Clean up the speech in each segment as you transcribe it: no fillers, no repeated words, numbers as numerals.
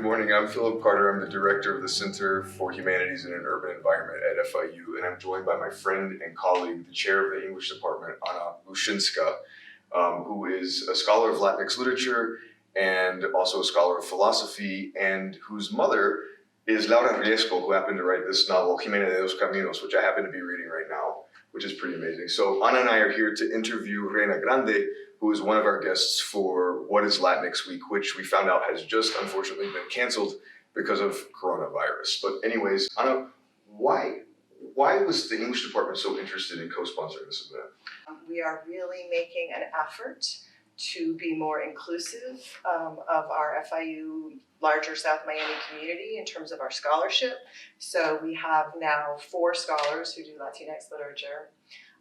Good morning. I'm Philip Carter. I'm the director of the Center for Humanities in an Urban Environment at FIU, and I'm joined by my friend and colleague, the chair of the English department, Anna Lushinska, who is a scholar of Latinx literature and also a scholar of philosophy, and whose mother is Laura Riesco, who happened to write this novel, Jimena de dos Caminos, which I happen to be reading right now, which is pretty amazing. So Anna and I are here to interview Reyna Grande, who is one of our guests for What is Latinx Week, which we found out has just unfortunately been canceled because of coronavirus. But anyways, Anna, why was the English department so interested in co-sponsoring this event? We are really making an effort to be more inclusive of our FIU larger South Miami community in terms of our scholarship. So we have now 4 scholars who do Latinx literature.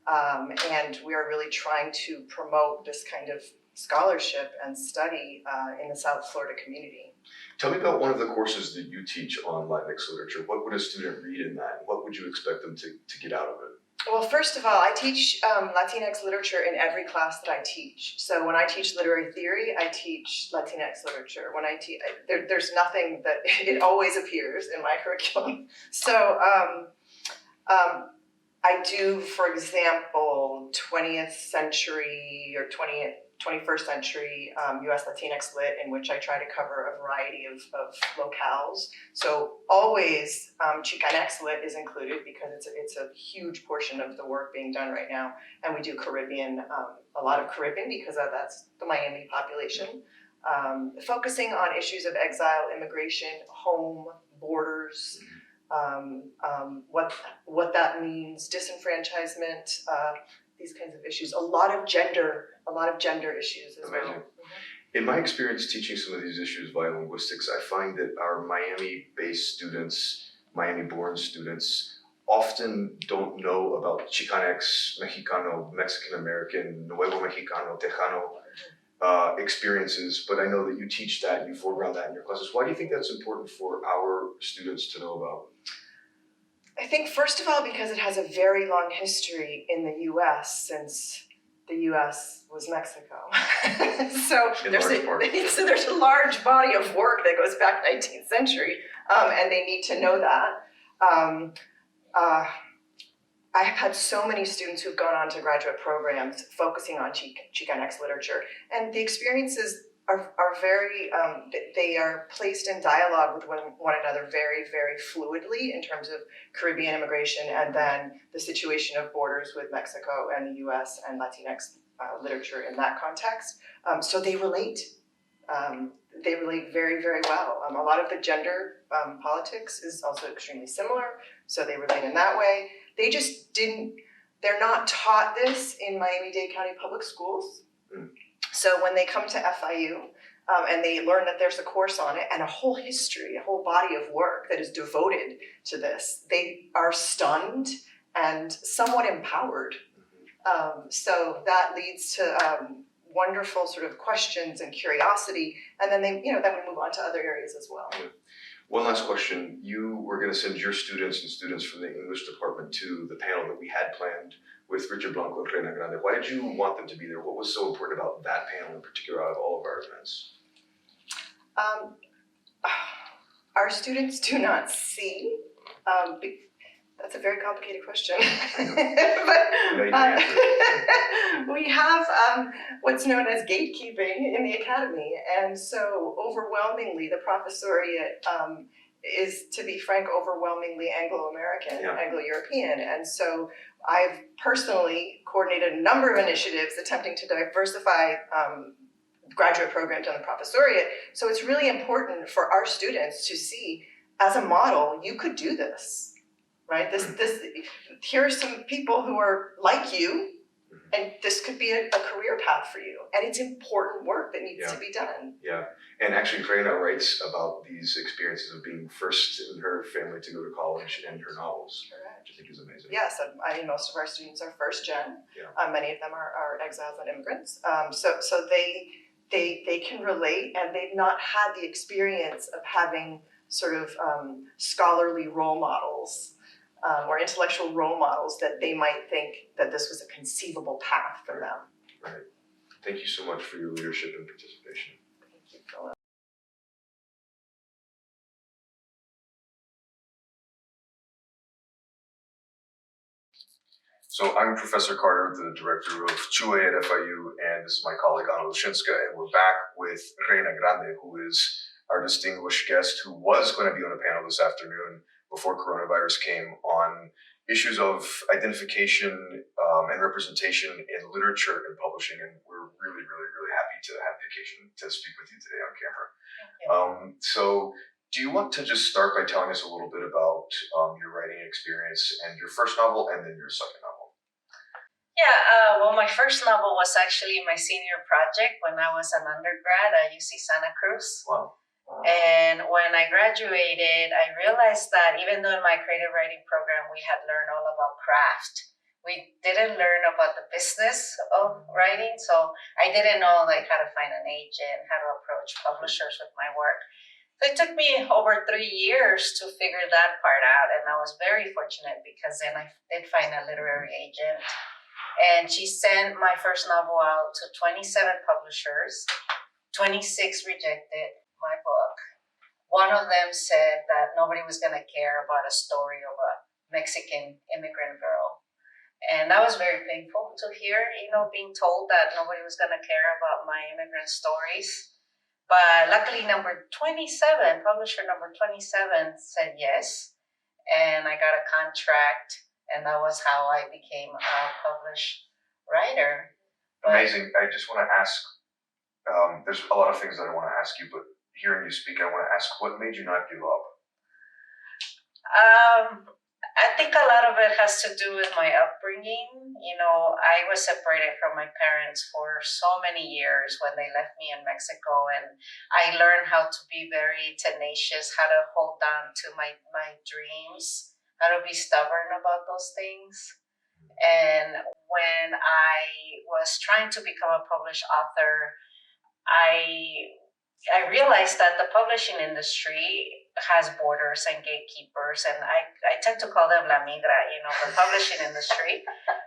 And we are really trying to promote this kind of scholarship and study in the South Florida community. Tell me about one of the courses that you teach on Latinx literature. What would a student read in that? What would you expect them to get out of it? Well, first of all, I teach Latinx literature in every class that I teach. So when I teach literary theory, I teach Latinx literature. When I teach, there's nothing that, it always appears in my curriculum. So I do, for example, 20th century or 21st century US Latinx lit, in which I try to cover a variety of locales. So always Chicanx lit is included because it's a huge portion of the work being done right now. And we do Caribbean, a lot of Caribbean because that's the Miami population. Focusing on issues of exile, immigration, home, borders, what that means, disenfranchisement, these kinds of issues. A lot of gender issues as well. In my experience teaching some of these issues via linguistics, I find that our Miami-based students, Miami-born students, often don't know about Chicanx, Mexicano, Mexican-American, Nuevo Mexicano, Tejano experiences, but I know that you teach that and you foreground that in your classes. Why do you think that's important for our students to know about? I think first of all because it has a very long history in the U.S. since the U.S. was Mexico. So there's a large body of work that goes back 19th century, and they need to know that. I've had so many students who've gone on to graduate programs focusing on Chicanx literature, and the experiences are very, they are placed in dialogue with one another very, very fluidly in terms of Caribbean immigration and then the situation of borders with Mexico and the US and Latinx literature in that context. So they relate. They relate very, very well. A lot of the gender politics is also extremely similar, so they relate in that way. They just they're not taught this in Miami-Dade County Public Schools. So when they come to FIU and they learn that there's a course on it and a whole history, a whole body of work that is devoted to this, they are stunned and somewhat empowered. So that leads to wonderful sort of questions and curiosity, and then then we move on to other areas as well. Yeah. One last question. You were going to send your students and students from the English department to the panel that we had planned with Richard Blanco and Reyna Grande. Why did you want them to be there? What was so important about that panel in particular out of all of our events? Our students do not see. That's a very complicated question. But we have what's known as gatekeeping in the academy, and so overwhelmingly the professoriate is, to be frank, overwhelmingly Anglo-American, Anglo-European, and so I've personally coordinated a number of initiatives attempting to diversify graduate programs on the professoriate. So it's really important for our students to see, as a model, you could do this. Right? Here are some people who are like you, and this could be a career path for you. And it's important work that needs to be done. Yeah, and actually Reyna writes about these experiences of being first in her family to go to college and her novels, which I think is amazing. Yes, I mean, most of our students are first gen. Many of them are exiles and immigrants. So they can relate, and they've not had the experience of having sort of scholarly role models. Or intellectual role models that they might think that this was a conceivable path for them. Right. Thank you so much for your leadership and participation. Thank you, Philip. So I'm Professor Carter, the director of CHUE at FIU, and this is my colleague Anna Lushinska, and we're back with Reyna Grande, who is our distinguished guest who was going to be on a panel this afternoon before coronavirus came on issues of identification and representation in literature and publishing, and we're really, really, really happy to have the occasion to speak with you today on camera. So do you want to just start by telling us a little bit about your writing experience and your first novel and then your second novel? Yeah, well, my first novel was actually my senior project when I was an undergrad at UC Santa Cruz. Wow. And when I graduated, I realized that even though in my creative writing program we had learned all about craft, we didn't learn about the business of writing. So I didn't know like how to find an agent, how to approach publishers with my work. So it took me over 3 years to figure that part out. And I was very fortunate because then I did find a literary agent. And she sent my first novel out to 27 publishers. 26 rejected my book. One of them said that nobody was going to care about a story of a Mexican immigrant girl. And that was very painful to hear, being told that nobody was going to care about my immigrant stories. But luckily, publisher number 27 said yes. And I got a contract. And that was how I became a published writer. Amazing. I just want to ask, there's a lot of things that I want to ask you, but hearing you speak, I want to ask, what made you not give up? I think a lot of it has to do with my upbringing. I was separated from my parents for so many years when they left me in Mexico, and I learned how to be very tenacious, how to hold on to my dreams, how to be stubborn about those things. And when I was trying to become a published author, I realized that the publishing industry has borders and gatekeepers, and I tend to call them la migra, the publishing industry,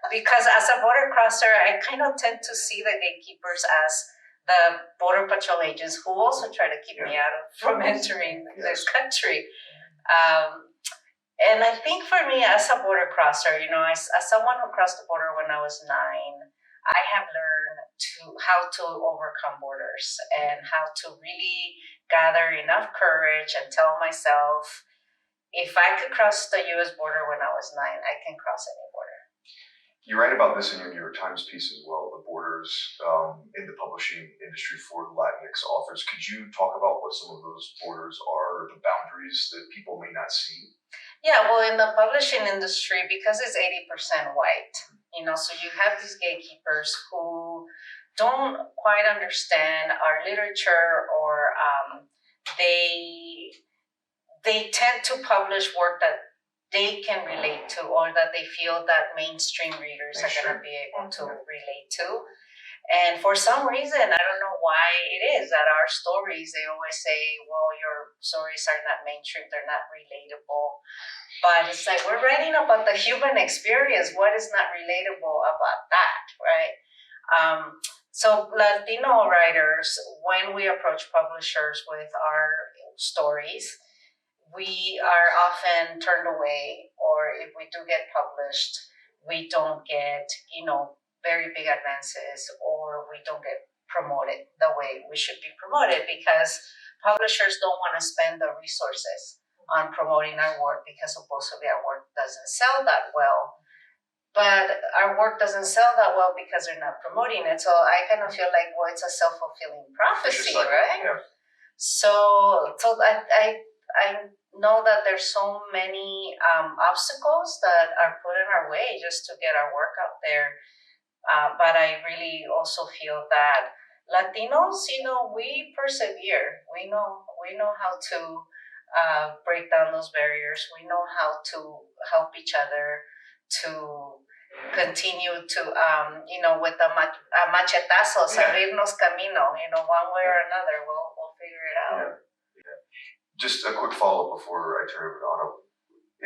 because as a border crosser, I kind of tend to see the gatekeepers as the border patrol agents who also try to keep me out from entering this country. And I think for me, as a border crosser, as someone who crossed the border when I was 9, I have learned how to overcome borders and how to really gather enough courage and tell myself, if I could cross the U.S. border when I was 9, I can cross any border. You write about this in your New York Times piece as well, the borders in the publishing industry for Latinx authors. Could you talk about what some of those borders are, the boundaries that people may not see? Yeah, well, in the publishing industry, because it's 80% white, so you have these gatekeepers who don't quite understand our literature, or they tend to publish work that they can relate to, or that they feel that mainstream readers are going to be able to relate to. And for some reason, I don't know why it is that our stories, they always say, well, your stories are not mainstream, they're not relatable. But it's like, we're writing about the human experience. What is not relatable about that, right? So Latino writers, when we approach publishers with our stories, we are often turned away, or if we do get published, we don't get, very big advances, or we don't get promoted the way we should be promoted, because publishers don't want to spend the resources on promoting our work, because supposedly our work doesn't sell that well. But our work doesn't sell that well because they're not promoting it. So I kind of feel like, well, it's a self-fulfilling prophecy, right? Yeah. So I know that there's so many obstacles that are put in our way just to get our work out there. But I really also feel that Latinos, we persevere. We know how to break down those barriers. We know how to help each other to continue to, with a machetazos, abrirnos camino, one way or another, we'll figure it out. Yeah. Just a quick follow-up before I turn it over to Anna.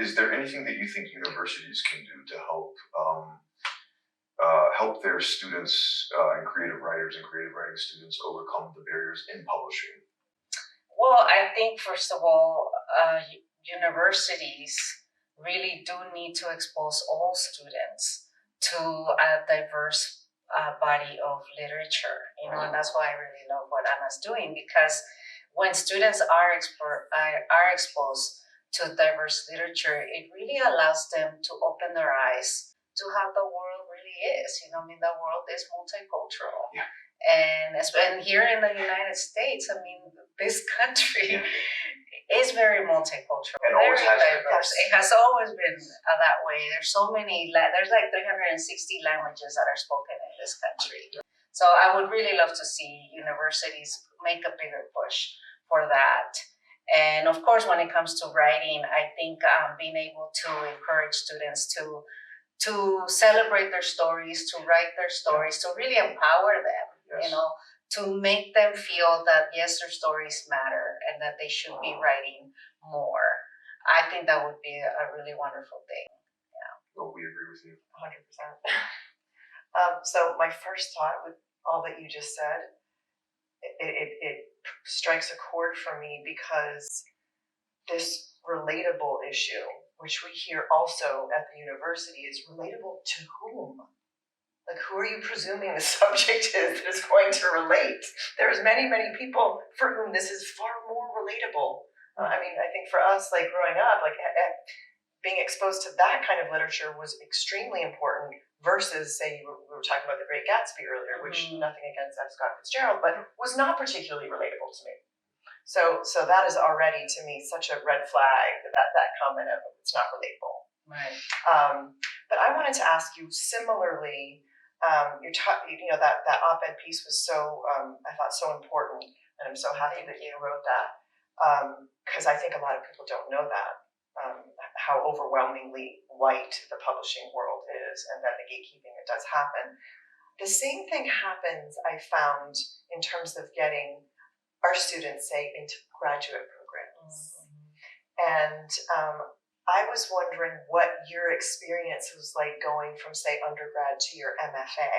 Is there anything that you think universities can do to help help their students and creative writers and creative writing students overcome the barriers in publishing? Well, I think, first of all, universities really do need to expose all students to a diverse body of literature, and that's why I really love what Anna's doing, because when students are exposed to diverse literature, it really allows them to open their eyes to how the world really is. The world is multicultural. Yeah. And here in the United States, this country is very multicultural, And always very has been. diverse. It has always been that way. There's so many, there's like 360 languages that are spoken in this country. So I would really love to see universities make a bigger push for that. And of course, when it comes to writing, I think being able to encourage students to celebrate their stories, to write their stories, to really empower them, Yes. to make them feel that, yes, their stories matter and that they should be writing more. I think that would be a really wonderful thing. Well, we agree with you. 100%. So my first thought with all that you just said, it strikes a chord for me, because this relatable issue, which we hear also at the university, is relatable to whom? Like, who are you presuming the subject is that is going to relate? There's many, many people for whom this is far more relatable. I think for us, like growing up, like being exposed to that kind of literature was extremely important versus, say, we were talking about The Great Gatsby earlier, which nothing against F. Scott Fitzgerald, but was not particularly relatable to me. So that is already, to me, such a red flag, that comment of it's not relatable. Right. But I wanted to ask you similarly. That op-ed piece was so I thought so important, and I'm so happy that you wrote that, because I think a lot of people don't know that, how overwhelmingly white the publishing world is, and then the gatekeeping that does happen. The same thing happens, I found, in terms of getting our students, say, into graduate programs. And I was wondering what your experience was like going from, say, undergrad to your MFA.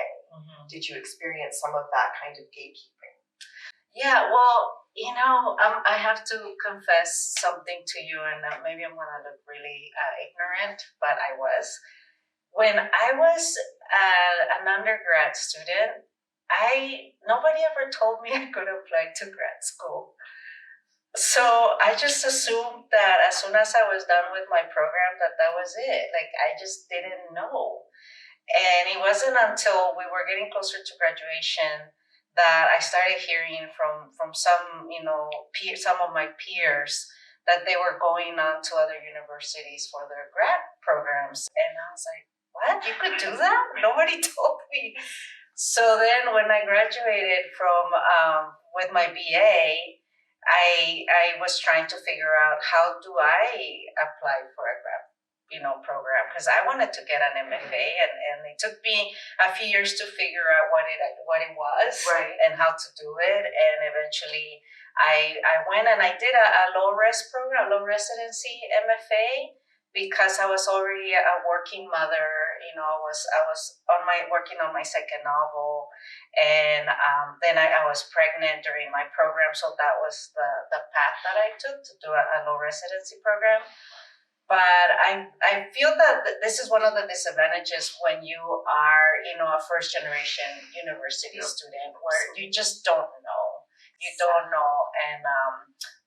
Did you experience some of that kind of gatekeeping? Yeah, well, I have to confess something to you, and maybe I'm going to look really ignorant, but I was. When I was an undergrad student, nobody ever told me I could apply to grad school. So I just assumed that as soon as I was done with my program, that was it. Like, I just didn't know. And it wasn't until we were getting closer to graduation that I started hearing from some, some of my peers that they were going on to other universities for their grad programs. And I was like, what? You could do that? Nobody told me. So then when I graduated from with my BA, I was trying to figure out, how do I apply for a grad program, because I wanted to get an MFA, and it took me a few years to figure out what it was, right, and how to do it. And eventually I went and I did a low residency MFA, because I was already a working mother. I was working on my second novel, and then I was pregnant during my program, so that was the path that I took to do a low residency program. But I feel that this is one of the disadvantages when you are, a first generation university student, where you just don't know. You don't know, and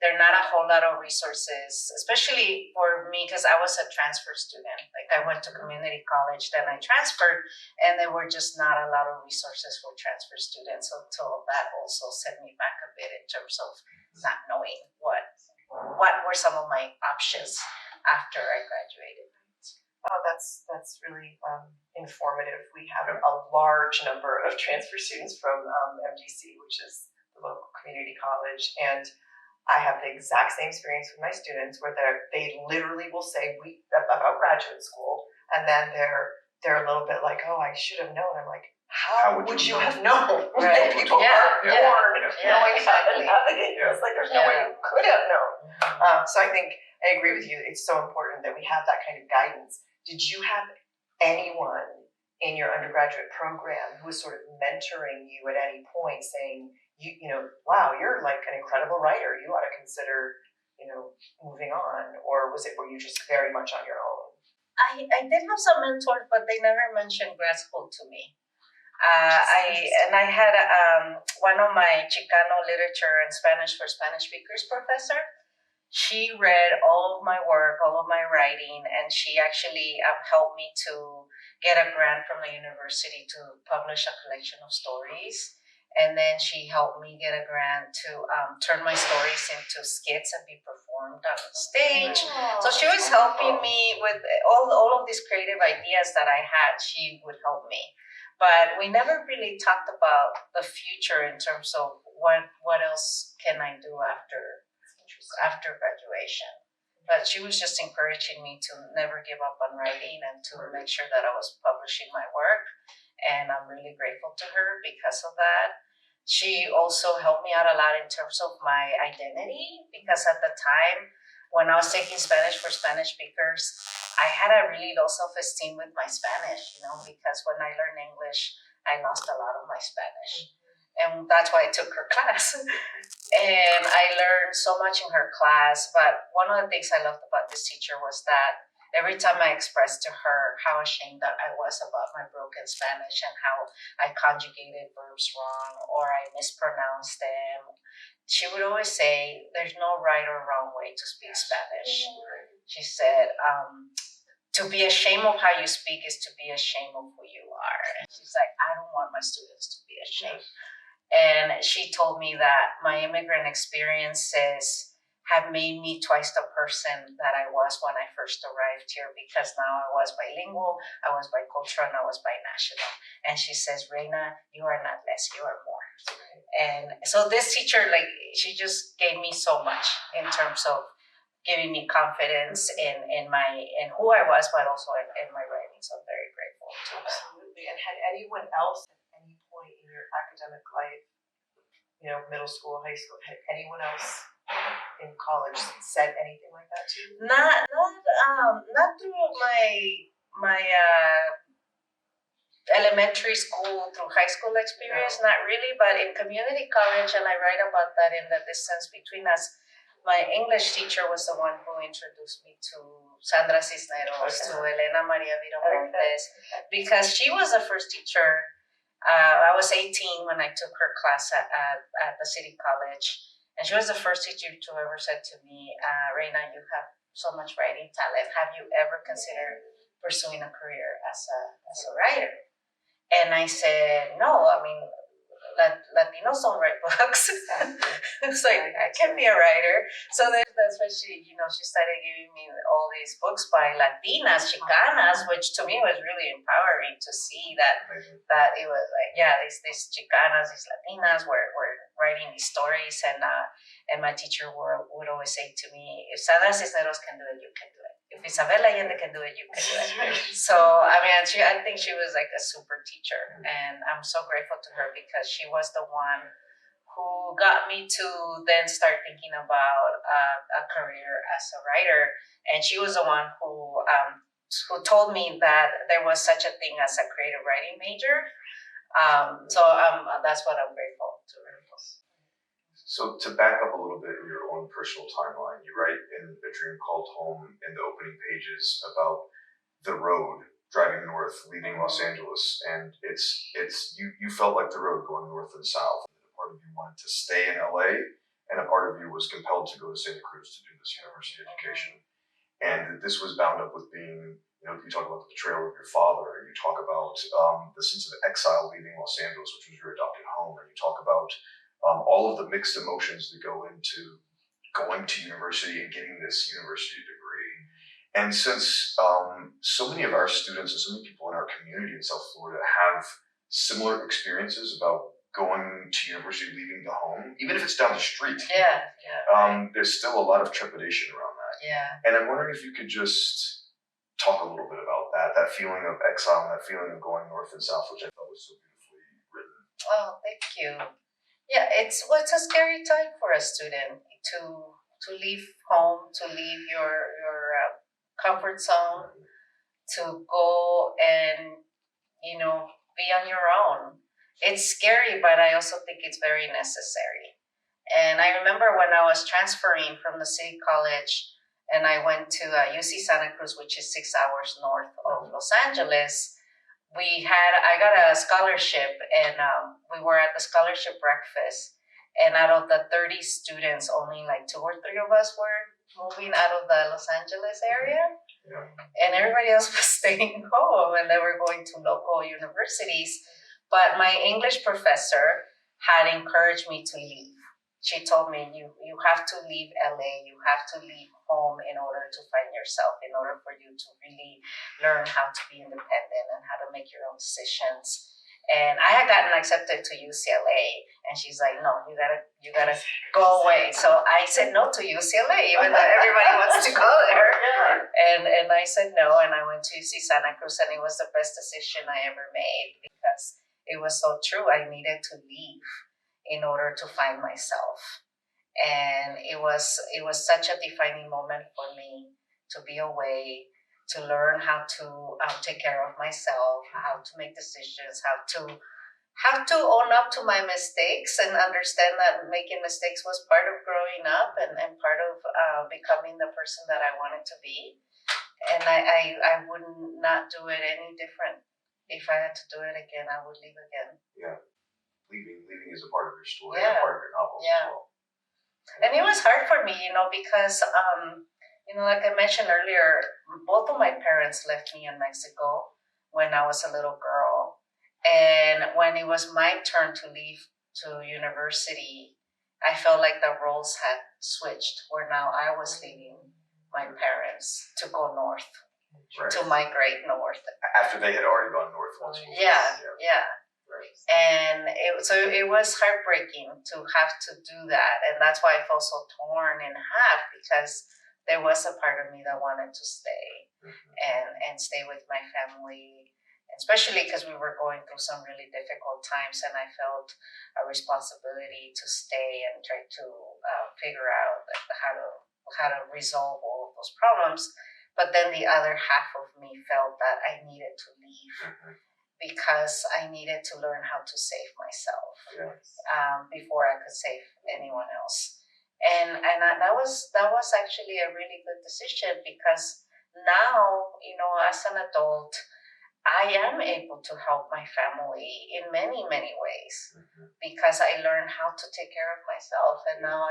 there are not a whole lot of resources, especially for me, because I was a transfer student. Like, I went to community college, then I transferred, and there were just not a lot of resources for transfer students. So that also set me back a bit in terms of not knowing what were some of my options after I graduated. Oh, that's really informative. We have a large number of transfer students from MDC, which is the local community college, and I have the exact same experience with my students, where they literally will say about graduate school, and then they're a little bit like, oh, I should have known. I'm like, how would you have known? Right. People aren't born knowing how to navigate this. Like, there's no way you could have known. So I think I agree with you. It's so important that we have that kind of guidance. Did you have anyone in your undergraduate program who was sort of mentoring you at any point, saying, wow, you're like an incredible writer, you ought to consider, moving on? Or were you just very much on your own? I did have some mentors, but they never mentioned grad school to me. I had one of my Chicano literature and Spanish for Spanish speakers professor. She read all of my work, all of my writing, and she actually helped me to get a grant from the university to publish a collection of stories. And then she helped me get a grant to turn my stories into skits and be performed on stage. So she was helping me with all of these creative ideas that I had. She would help me. But we never really talked about the future in terms of what else can I do after graduation. But she was just encouraging me to never give up on writing and to make sure that I was publishing my work. And I'm really grateful to her because of that. She also helped me out a lot in terms of my identity because at the time when I was taking Spanish for Spanish speakers, I had a really low self-esteem with my Spanish, because when I learned English, I lost a lot of my Spanish. And that's why I took her class. And I learned so much in her class. But one of the things I loved about this teacher was that every time I expressed to her how ashamed that I was about my broken Spanish and how I conjugated verbs wrong or I mispronounced them, she would always say, there's no right or wrong way to speak Spanish. She said, to be ashamed of how you speak is to be ashamed of who you are. And she's like, I don't want my students to be ashamed. And she told me that my immigrant experiences have made me twice the person that I was when I first arrived here because now I was bilingual, I was bicultural, and I was binational. And she says, Reyna, you are not less, you are more. And so this teacher, she just gave me so much in terms of giving me confidence in who I was, but also in my writing. So I'm very grateful to her. Absolutely. And had anyone else at any point in your academic life, middle school, high school, had anyone else in college said anything like that to you? Not through my elementary school through high school experience, not really, but in community college, and I write about that in the distance between us. My English teacher was the one who introduced me to Sandra Cisneros, to Elena Maria Viramontes, because she was the first teacher. I was 18 when I took her class at the city college, and she was the first teacher to ever said to me, Reyna, you have so much writing talent. Have you ever considered pursuing a career as a writer? And I said, no, I mean, Latinos don't write books. It's like, I can't be a writer. So that's when she started giving me all these books by Latinas, Chicanas, which to me was really empowering to see that it was like, these Chicanas, these Latinas were writing these stories. And my teacher would always say to me, if Sandra Cisneros can do it, you can do it. If Isabel Allende can do it, you can do it. So, I think she was like a super teacher. And I'm so grateful to her because she was the one who got me to then start thinking about a career as a writer. And she was the one who told me that there was such a thing as a creative writing major. So that's what I'm grateful to her for. So to back up a little bit in your own personal timeline, you write in A Dream Called Home in the opening pages about the road driving north, leaving Los Angeles, and you felt like the road going north and south. And a part of you wanted to stay in LA, and a part of you was compelled to go to Santa Cruz to do this university education. And this was bound up with being, you talk about the betrayal of your father, and you talk about the sense of exile leaving Los Angeles, which was your adopted home, and you talk about all of the mixed emotions that go into going to university and getting this university degree. And since so many of our students and so many people in our community in South Florida have similar experiences about going to university, leaving the home, even if it's down the street, there's still a lot of trepidation around that. Yeah. And I'm wondering if you could just talk a little bit about that feeling of exile and that feeling of going north and south, which I thought was so beautifully written. Oh, thank you. Yeah, it's a scary time for a student to leave home, to leave your comfort zone, to go and be on your own. It's scary, but I also think it's very necessary. And I remember when I was transferring from the city college and I went to UC Santa Cruz, which is 6 hours north of Los Angeles. I got a scholarship, and we were at the scholarship breakfast. And out of the 30 students, only like 2 or 3 of us were moving out of the Los Angeles area. Yeah. And everybody else was staying home, and they were going to local universities. But my English professor had encouraged me to leave. She told me, you have to leave LA, you have to leave home in order to find yourself, in order for you to really learn how to be independent and how to make your own decisions. And I had gotten accepted to UCLA, and she's like, no, you gotta go away. So I said no to UCLA, even though everybody wants to go there. And I said no, and I went to UC Santa Cruz, and it was the best decision I ever made, because it was so true. I needed to leave in order to find myself. And it was such a defining moment for me to be away, to learn how to take care of myself, how to make decisions, how to own up to my mistakes, and understand that making mistakes was part of growing up, and part of becoming the person that I wanted to be. And I would not do it any different. If I had to do it again, I would leave again. Yeah. Leaving is a part of your story, Yeah. and a part of your novel as well. And it was hard for me, because, like I mentioned earlier, both of my parents left me in Mexico when I was a little girl. And when it was my turn to leave to university, I felt like the roles had switched, where now I was leaving my parents to go north, Right. to migrate north. After they had already gone north once. Yeah. Right. And it was heartbreaking to have to do that. And that's why I felt so torn in half, because there was a part of me that wanted to stay and stay with my family, especially because we were going through some really difficult times, and I felt a responsibility to stay and try to figure out how to resolve all of those problems. But then the other half of me felt that I needed to leave, because I needed to learn how to save myself before I could save anyone else. And that was actually a really good decision, because now, as an adult, I am able to help my family in many, many ways, because I learned how to take care of myself, and now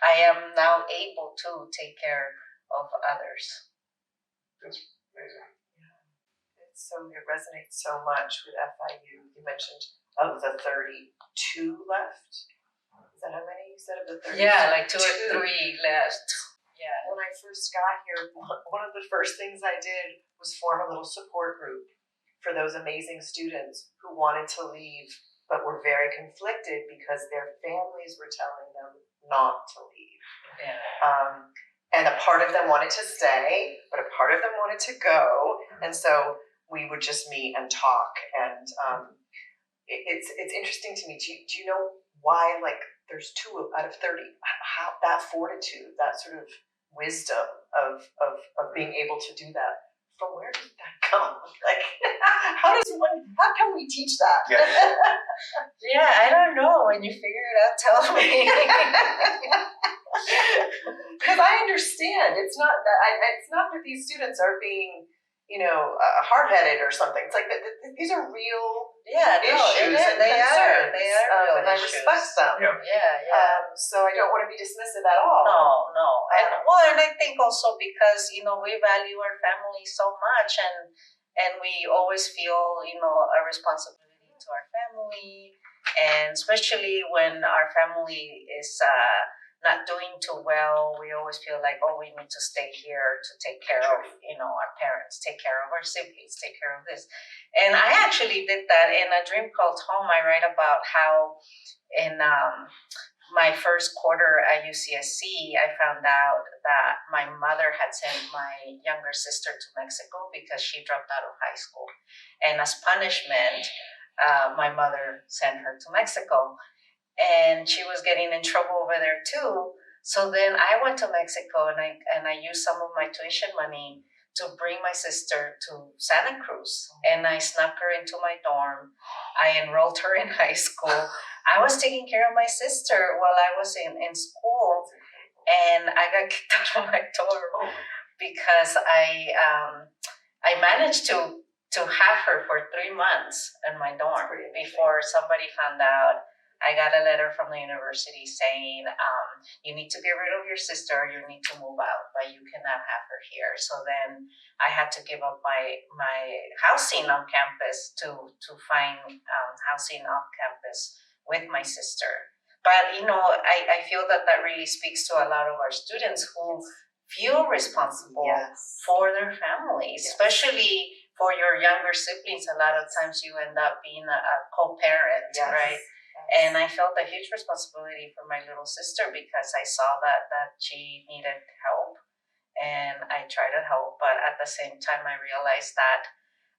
I am now able to take care of others. That's amazing. So it resonates so much with FIU. You mentioned of the 32 left. Is that how many you said of the 32? Yeah, like 2 or 3 left. Yeah. When I first got here, one of the first things I did was form a little support group for those amazing students who wanted to leave but were very conflicted because their families were telling them not to leave. Yeah. And a part of them wanted to stay, but a part of them wanted to go. And so we would just meet and talk, and it's interesting to me. Do you know why, like, there's 2 out of 30? How that fortitude, that sort of wisdom of being able to do that, from where did that come? Like, how can we teach that? Yeah, I don't know. When you figure it out, tell me. Because I understand it's not that these students are being hard-headed or something. It's like these are real issues and they concerns. are real and I issues. respect them. Yeah. So I don't want to be dismissive at all. No. And I think also because we value our family so much, and we always feel a responsibility to our family, and especially when our family is not doing too well, we always feel like, we need to stay here to take care of, our parents, take care of our siblings, take care of this. And I actually did that in A Dream Called Home. I write about how in my first quarter at UCSC, I found out that my mother had sent my younger sister to Mexico because she dropped out of high school. And as punishment, my mother sent her to Mexico. And she was getting in trouble over there too. So then I went to Mexico, and I used some of my tuition money to bring my sister to Santa Cruz. And I snuck her into my dorm. I enrolled her in high school. I was taking care of my sister while I was in school. and I got kicked out of my dorm because I managed to have her for 3 months in my dorm before somebody found out. I got a letter from the university saying, you need to get rid of your sister, you need to move out, but you cannot have her here. So then I had to give up my housing on campus to find housing off campus with my sister. But, I feel that really speaks to a lot of our students who feel responsible for their families, especially for your younger siblings. A lot of times you end up being a co-parent, right? And I felt a huge responsibility for my little sister because I saw that she needed help, and I tried to help. But at the same time, I realized that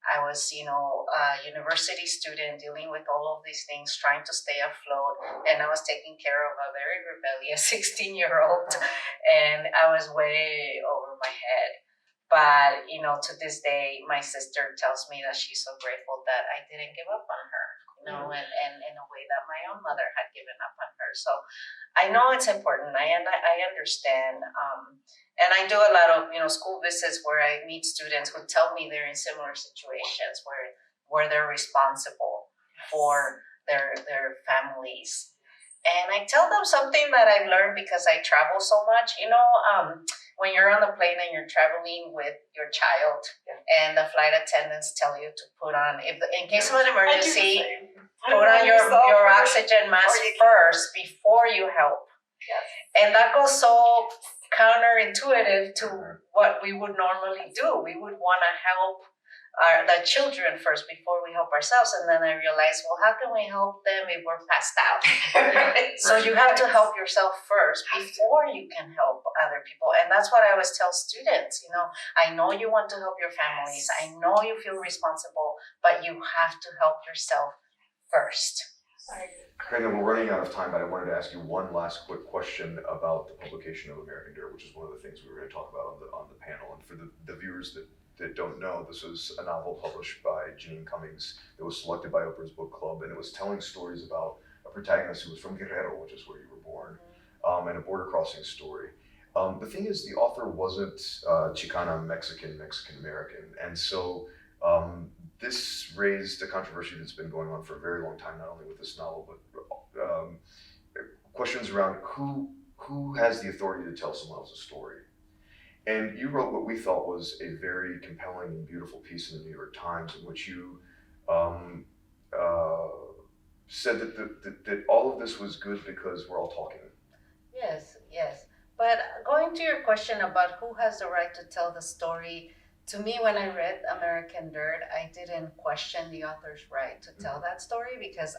I was, a university student dealing with all of these things, trying to stay afloat, and I was taking care of a very rebellious 16-year-old, and I was way over my head. But, to this day, my sister tells me that she's so grateful that I didn't give up on her. And in a way that my own mother had given up on her. So I know it's important. I understand. And I do a lot of, school visits where I meet students who tell me they're in similar situations where they're responsible for their families. And I tell them something that I've learned because I travel so much. When you're on the plane and you're traveling with your child, and the flight attendants tell you to put on, in case of an emergency, put on your oxygen mask first before you help. Yes. And that goes so counterintuitive to what we would normally do. We would want to help the children first before we help ourselves. And then I realized, well, how can we help them if we're passed out? So you have to help yourself first before you can help other people. And that's what I always tell students, I know you want to help your families. I know you feel responsible, but you have to help yourself first. Reyna, we're running out of time, but I wanted to ask you one last quick question about the publication of American Dirt, which is one of the things we were going to talk about on the panel. And for the viewers that don't know, this was a novel published by Jeanine Cummings that was selected by Oprah's Book Club, and it was telling stories about a protagonist who was from Guerrero, which is where you were born, and a border crossing story. The thing is, the author wasn't Chicana, Mexican-American, and so this raised a controversy that's been going on for a very long time, not only with this novel, but questions around who has the authority to tell someone else's story. And you wrote what we thought was a very compelling and beautiful piece in the New York Times, in which you said that all of this was good because we're all talking. Yes. But going to your question about who has the right to tell the story, to me, when I read American Dirt, I didn't question the author's right to tell that story because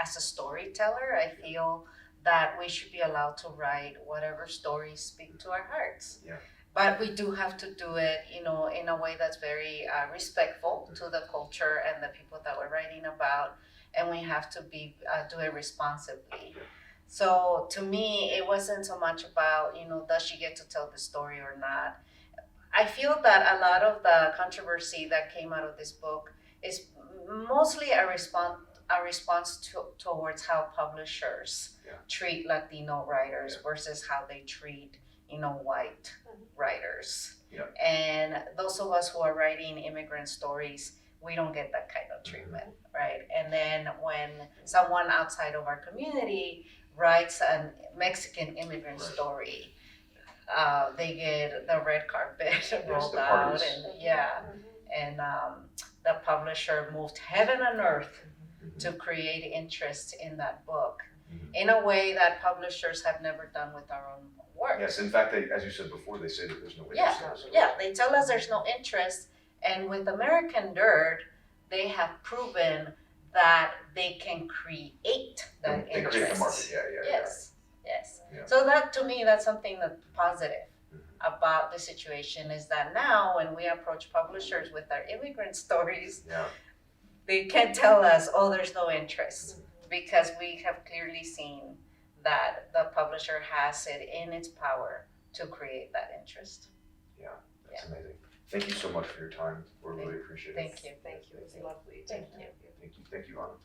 as a storyteller, I feel that we should be allowed to write whatever stories speak to our hearts. Yeah. But we do have to do it, in a way that's very respectful to the culture and the people that we're writing about, and we have to do it responsibly. So to me, it wasn't so much about, does she get to tell the story or not? I feel that a lot of the controversy that came out of this book is mostly a response towards how publishers treat Latino writers versus how they treat white writers. Yeah. And those of us who are writing immigrant stories, we don't get that kind of treatment, right? And then when someone outside of our community writes a Mexican immigrant story, they get the red carpet rolled out, and the publisher moved heaven and earth to create interest in that book in a way that publishers have never done with our own work. Yes, in fact, as you said before, they say that there's no interest. They tell us there's no interest, and with American Dirt, they have proven that they can create that interest. They create the market, Yes. Yeah. So that, to me, that's something that's positive about the situation, is that now when we approach publishers with our immigrant stories, they can't tell us, there's no interest, because we have clearly seen that the publisher has it in its power to create that interest. Yeah, that's amazing. Thank you so much for your time. We really appreciate it. Thank you. It was lovely. Thank you. Thank you, Anna.